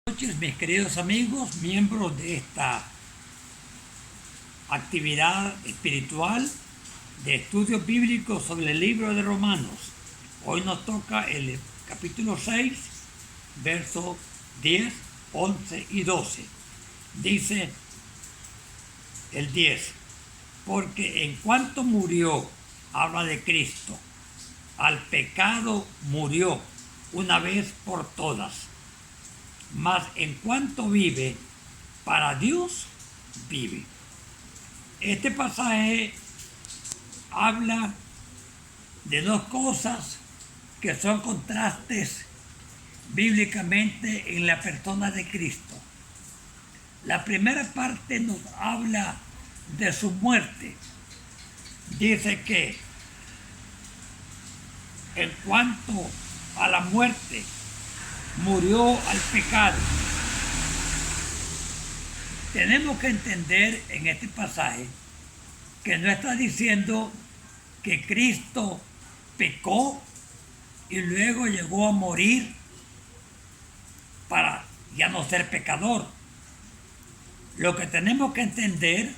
Buenas noches, mis queridos amigos, miembros de esta actividad espiritual de estudios bíblicos sobre el libro de Romanos. Hoy nos toca el capítulo 6, versos 10, 11 y 12. Dice el 10, porque en cuanto murió, habla de Cristo, al pecado murió una vez por todas. Mas en cuanto vive, para Dios vive. Este pasaje habla de dos cosas que son contrastes bíblicamente en la persona de Cristo. La primera parte nos habla de su muerte. Dice que en cuanto a la muerte, murió al pecado. Tenemos que entender en este pasaje que no está diciendo que Cristo pecó y luego llegó a morir para ya no ser pecador. Lo que tenemos que entender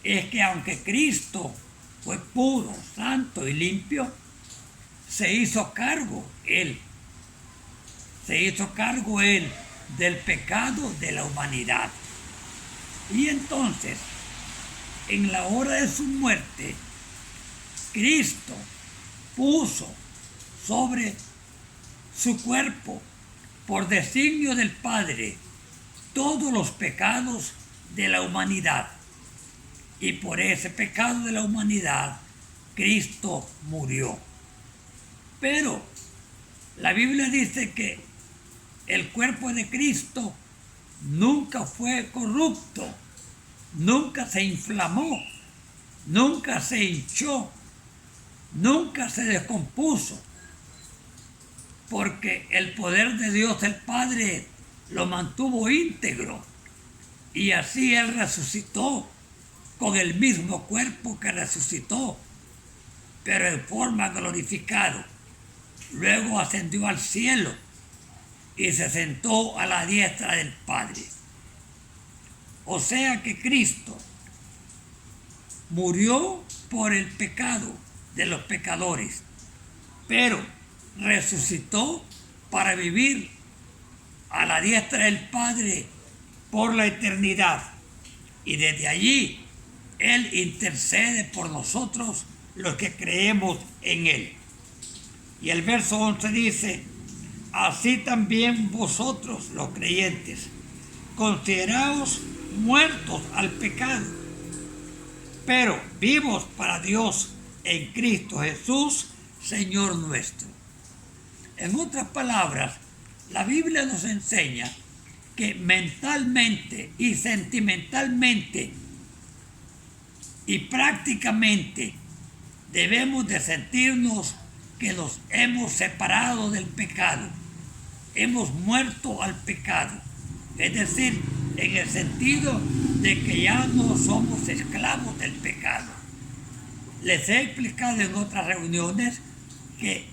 es que aunque Cristo fue puro, santo y limpio, se hizo cargo Él del pecado de la humanidad. Y entonces, en la hora de su muerte, Cristo puso sobre su cuerpo, por designio del Padre, todos los pecados de la humanidad. Y por ese pecado de la humanidad, Cristo murió. Pero la Biblia dice que el cuerpo de Cristo nunca fue corrupto, nunca se inflamó, nunca se hinchó, nunca se descompuso, porque el poder de Dios el Padre lo mantuvo íntegro, y así Él resucitó con el mismo cuerpo que resucitó, pero en forma glorificada. Luego ascendió al cielo y se sentó a la diestra del Padre. O sea que Cristo murió por el pecado de los pecadores, pero resucitó para vivir a la diestra del Padre por la eternidad. Y desde allí Él intercede por nosotros los que creemos en Él. Y el verso 11 dice: así también vosotros, los creyentes, consideraos muertos al pecado, pero vivos para Dios en Cristo Jesús, Señor nuestro. En otras palabras, la Biblia nos enseña que mentalmente y sentimentalmente y prácticamente debemos de sentirnos que nos hemos separado del pecado, hemos muerto al pecado, es decir, en el sentido de que ya no somos esclavos del pecado. Les he explicado en otras reuniones que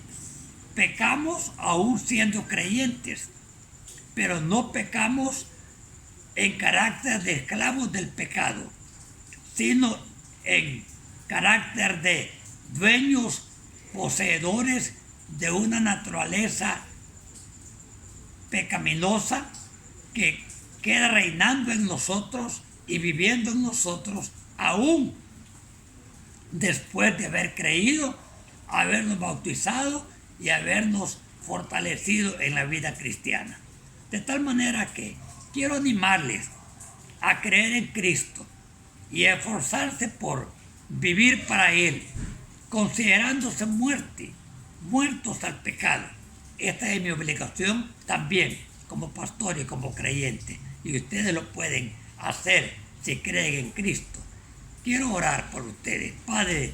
pecamos aún siendo creyentes, pero no pecamos en carácter de esclavos del pecado, sino en carácter de dueños, poseedores de una naturaleza pecaminosa que queda reinando en nosotros y viviendo en nosotros aún después de haber creído, habernos bautizado y habernos fortalecido en la vida cristiana. De tal manera que quiero animarles a creer en Cristo y a esforzarse por vivir para Él, considerándose muertos al pecado. Esta es mi obligación también como pastor y como creyente, y ustedes lo pueden hacer si creen en Cristo. Quiero orar por ustedes. Padre,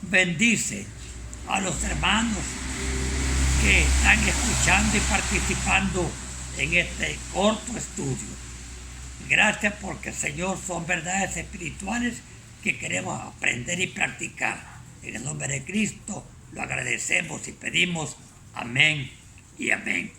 bendice a los hermanos que están escuchando y participando en este corto estudio. Gracias porque, Señor, son verdades espirituales que queremos aprender y practicar. En el nombre de Cristo lo agradecemos y pedimos. Amén y amén.